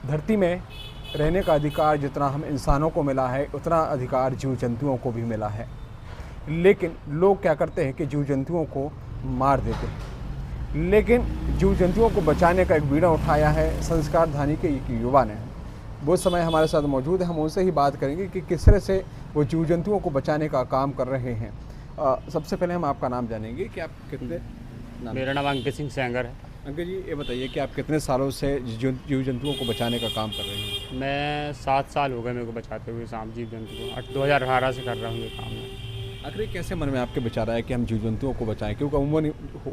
धरती में रहने का अधिकार जितना हम इंसानों को मिला है उतना अधिकार जीव जंतुओं को भी मिला है। लेकिन लोग क्या करते हैं कि जीव जंतुओं को मार देते हैं। लेकिन जीव जंतुओं को बचाने का एक बीड़ा उठाया है संस्कारधानी के एक युवा ने। वो समय हमारे साथ मौजूद है, हम उनसे ही बात करेंगे कि किस तरह से वो जीव जंतुओं को बचाने का काम कर रहे हैं। सबसे पहले हम आपका नाम जानेंगे कि आप कितने मेरा नाम अंकित सिंह सेंगर है। अंकल जी, ये बताइए कि आप कितने सालों से जीव जंतुओं को बचाने का काम कर रहे हैं? मैं 7 साल हो गए मेरे को बचाते हुए सांप जीव जंतु को। 2018 से कर रहा हूँ ये काम मैं। आखिर कैसे मन में आपके विचार आया कि हम जीव जंतुओं को बचाएं? क्योंकि अमूमन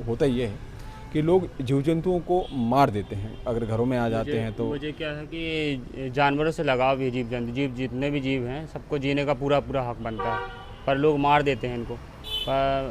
होता ये है कि लोग जीव जंतुओं को मार देते हैं अगर घरों में आ जाते हैं तो। मुझे क्या है कि जानवरों से लगाव भी, जीव जंतु जितने भी जीव हैं सबको जीने का पूरा हक बनता है, पर लोग मार देते हैं इनको।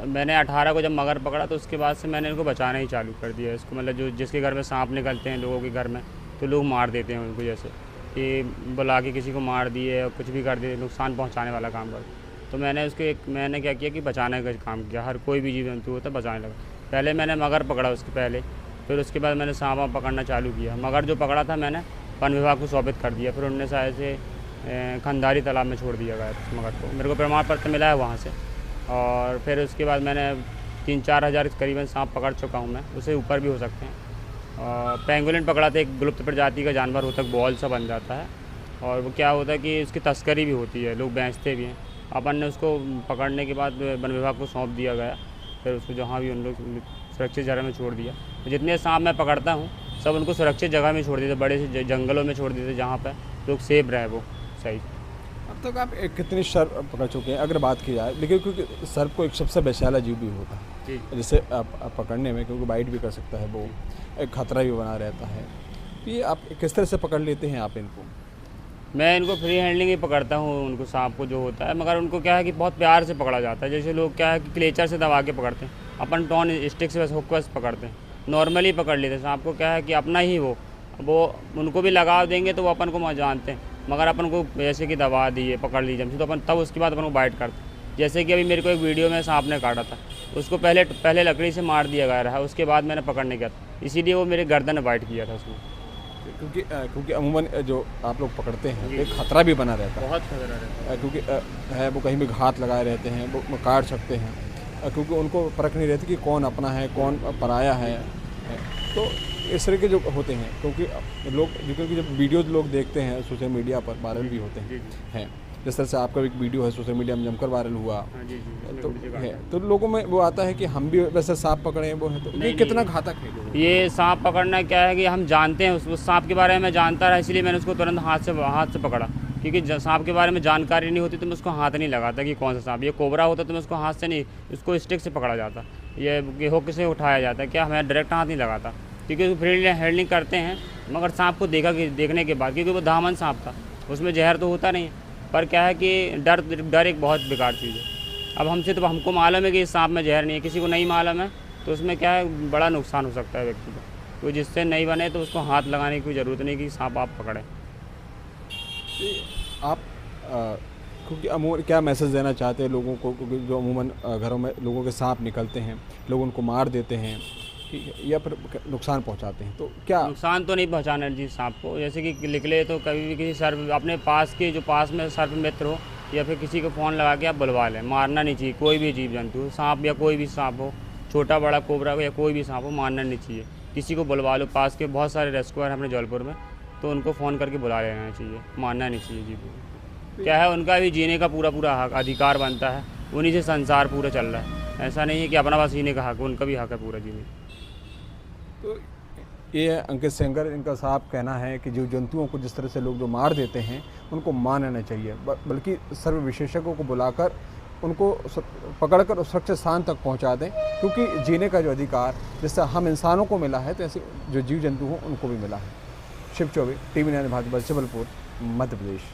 मैंने 18 को जब मगर पकड़ा तो उसके बाद से मैंने इनको बचाना ही चालू कर दिया। इसको मतलब जो जिसके घर में सांप निकलते हैं लोगों के घर में तो लोग मार देते हैं उनको, जैसे कि बुला के किसी को मार दिए और कुछ भी कर दिए, नुकसान पहुंचाने वाला काम कर। तो मैंने क्या किया कि बचाने का काम किया। हर कोई भी जीव जंतु होता है बचाने लगा। पहले मैंने मगर पकड़ा उसके पहले, फिर उसके बाद मैंने सांप पकड़ना चालू किया। मगर जो पकड़ा था मैंने वन विभाग को सौंपित कर दिया, फिर उन्होंने शायद से खंडारी तालाब में छोड़ दिया गया उस मगर को। मेरे को प्रमाण पत्र मिला है वहाँ से। और फिर उसके बाद मैंने 3-4 हज़ार करीबन सांप पकड़ चुका हूँ मैं, उससे ऊपर भी हो सकते हैं। और पेंगुलिन पकड़ा था, एक विलुप्त प्रजाति का जानवर होता है, बॉल सा बन जाता है। और वो क्या होता है कि उसकी तस्करी भी होती है, लोग बेचते भी हैं। अपन ने उसको पकड़ने के बाद वन विभाग को सौंप दिया गया, फिर उसको जहाँ भी उन लोग सुरक्षित जगह में छोड़ दिया। तो जितने सांप मैं पकड़ता हूँ सब उनको सुरक्षित जगह में छोड़ देते, बड़े से जंगलों में छोड़ देते जहाँ पर लोग सेफ रहे वो सही। अब तक आप कितने सर्प पकड़ चुके हैं अगर बात की जाए? देखिए, क्योंकि सर्प को एक सबसे वैश्याला जीव भी होता है जिसे आप पकड़ने में, क्योंकि बाइट भी कर सकता है, वो एक खतरा भी बना रहता है। ये आप किस तरह से पकड़ लेते हैं आप इनको? मैं इनको फ्री हैंडलिंग ही पकड़ता हूँ उनको, सांप को जो होता है। मगर उनको क्या है कि बहुत प्यार से पकड़ा जाता है। जैसे लोग क्या है कि क्लेचर से दबा के पकड़ते हैं, अपन टॉन स्टिक से बस हुक बस पकड़ते हैं, नॉर्मली पकड़ लेते हैं। सांप को क्या है कि अपना ही वो उनको भी लगाव देंगे तो वो अपन को जानते हैं। मगर अपन को जैसे कि दबा दिए, पकड़ लीजिए हमसे, तो अपन तब उसके बाद अपन को बाइट करते हैं। जैसे कि अभी मेरे को एक वीडियो में सांप ने काटा था, उसको पहले लकड़ी से मार दिया गया रहा, उसके बाद मैंने पकड़ने गया था, इसीलिए वो मेरे गर्दन में बाइट किया था उसने। क्योंकि अमूमन जो आप लोग पकड़ते हैं एक खतरा भी बना रहता है, बहुत खतरा रहता है, क्योंकि है वो कहीं भी घात लगाए रहते हैं, वो काट सकते हैं, क्योंकि उनको परख नहीं रहती कि कौन अपना है कौन पराया है। तो इस तरह के जो होते हैं, क्योंकि लोग क्योंकि जब वीडियोज़ लोग देखते हैं सोशल मीडिया पर वायरल भी होते हैं, जिस तरह से आपका एक वीडियो है सोशल मीडिया में जमकर वायरल हुआ तो है, तो लोगों में वो आता है कि हम भी वैसे सांप पकड़े हैं वो है। तो ये कितना घातक है? ये सांप पकड़ना क्या है कि हम जानते हैं उस सांप के बारे में जानता रहा, इसलिए मैंने उसको तुरंत हाथ से पकड़ा। क्योंकि सांप के बारे में जानकारी नहीं होती तो मैं उसको हाथ नहीं लगाता कि कौन सा सांप। ये कोबरा होता तो मैं उसको हाथ से नहीं, उसको स्टिक से पकड़ा जाता, ये हुक से उठाया जाता, क्या मैं डायरेक्ट हाथ नहीं लगाता। क्योंकि उसको फ्री हैंडलिंग करते हैं। मगर सांप को देखने के बाद, क्योंकि वो दामन सांप था, उसमें जहर तो होता नहीं है, पर क्या है कि डर एक बहुत बेकार चीज़ है। अब हमको मालूम है कि इस सांप में जहर नहीं है, किसी को नहीं मालूम है तो उसमें क्या है बड़ा नुकसान हो सकता है व्यक्ति को। तो जिससे नहीं बने तो उसको हाथ लगाने की कोई ज़रूरत नहीं कि सांप आप पकड़ें। आप क्योंकि क्या मैसेज देना चाहते हैं लोगों को, क्योंकि जो अमूमन घरों में लोगों के सांप निकलते हैं, लोग उनको मार देते हैं या फिर नुकसान पहुंचाते हैं, तो क्या? नुकसान तो नहीं पहुंचाना जी सांप को। जैसे कि निकले तो कभी भी किसी सर्प अपने पास में सर्प मित्र हो या फिर किसी को फ़ोन लगा के आप बुलवा लें। मारना नहीं चाहिए कोई भी जीव जंतु, सांप या कोई भी सांप हो, छोटा बड़ा कोबरा हो या कोई भी सांप हो, मारना नहीं चाहिए। किसी को बुलवा लो, पास के बहुत सारे रेस्क्यूअर हैं अपने जौलपुर में, तो उनको फ़ोन करके बुला लेना चाहिए, मारना नहीं चाहिए जीव। क्या है उनका भी जीने का पूरा हक अधिकार बनता है, उन्हीं से संसार पूरा चल रहा है। ऐसा नहीं है कि अपना बस जीने का हक, उनका भी हक है पूरा जीने। तो ये है अंकित सेंगर, इनका साफ कहना है कि जीव जंतुओं को जिस तरह से लोग जो मार देते हैं उनको मारना चाहिए, बल्कि सर्व विशेषज्ञों को बुलाकर उनको पकड़कर सुरक्षित स्थान तक पहुंचा दें, क्योंकि जीने का जो अधिकार जिससे हम इंसानों को मिला है तो ऐसे जो जीव जंतु हों उनको भी मिला है। शिव चौबे, TV9 भारत, जबलपुर, मध्य प्रदेश।